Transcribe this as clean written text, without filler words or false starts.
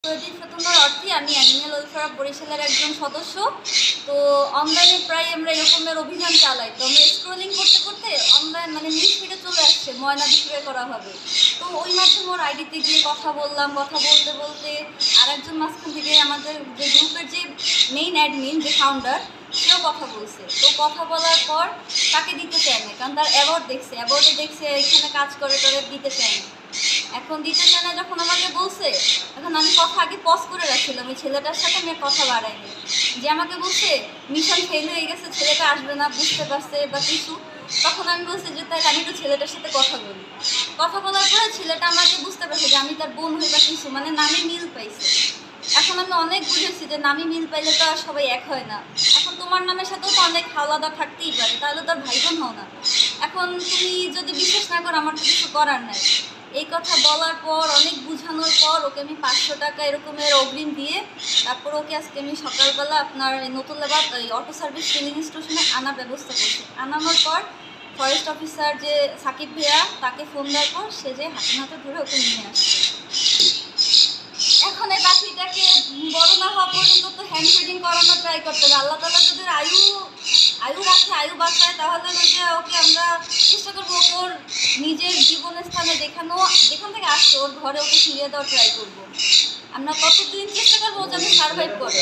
সচেতনার অর্থে আমি animal welfare of বরিশালের একজন সদস্য। তো অনলাইনে প্রায় আমরা এরকমের অভিযান চালাই। তো আমরা স্ক্রলিং করতে করতে অনলাইন নিউজ ফিডে চলে আসছে ময়না বিক্রয় করা হবে। তো ওই মাধ্যমে ওর আইডিতে গিয়ে কথা বললাম। কথা বলতে বলতে আরেকজন মাঝখান থেকে আমাদের যে গ্রুপের যে মেইন অ্যাডমিন, যে ফাউন্ডার, সেও কথা বলছে। তো কথা বলার পর তাকে দিতে চায় না, কারণ তার অ্যাওয়ার্ডে দেখছে এখানে কাজ করে দিতে চায় না। এখন দিতে চায় না যখন আমাকে বলছে, এখন আমি কথা আগে পজ করে রাখছিলাম। ওই ছেলেটার সাথে আমি কথা বাড়াইনি। যে আমাকে বলছে মিশন ফেল হয়ে গেছে, ছেলেটা আসবে না, বুঝতে পারছে বা কিছু। তখন আমি বলছি যে তাই আমি তো ছেলেটার সাথে কথা বলি। কথা বলার পরে ছেলেটা আমাকে বুঝতে পারছে যে আমি তার বোন হই বা কিছু, নামে মিল পাইছে। এখন আমি অনেক বুঝেছি যে নামে মিল পাইলে তো আর সবাই এক হয় না। এখন তোমার নামের সাথেও তো অনেক আলাদা থাকতেই পারে, তাহলে তো আর ভাই বোন হও না। এখন তুমি যদি বিশ্বাস না করো, আমার তো কিছু করার নাই। এই কথা বলার পর, অনেক বোঝানোর পর ওকে আমি 500 টাকা এরকমের অগ্রিম দিয়ে তারপর ওকে আজকে আমি সকালবেলা আপনার নতুনলাবাদ অটো সার্ভিস ট্রেনিং স্টেশনে আনার ব্যবস্থা করছি। আনানোর পর ফরেস্ট অফিসার যে সাকিব ভাইয়া, তাকে ফোন দেওয়ার পর সে যে হাতে হাতে ধরে ওকে নিয়ে আসছে। এখন এই পাখিটাকে বড় না হওয়া পর্যন্ত তো হ্যান্ড ফিডিং করানো ট্রাই করতে হবে। আল্লাহ তাআলা যদি আয়ু রাখে, আয়ু বাঁচায়, তাহলে ওকে আমরা চেষ্টা করবো ওর নিজের জীবনের স্থানে যেখান থেকে আসছে ওর ঘরে ওকে ফিরিয়ে দেওয়ার ট্রাই করবো। আমরা কতদিন চেষ্টা করবো যেন সার্ভাইভ করে।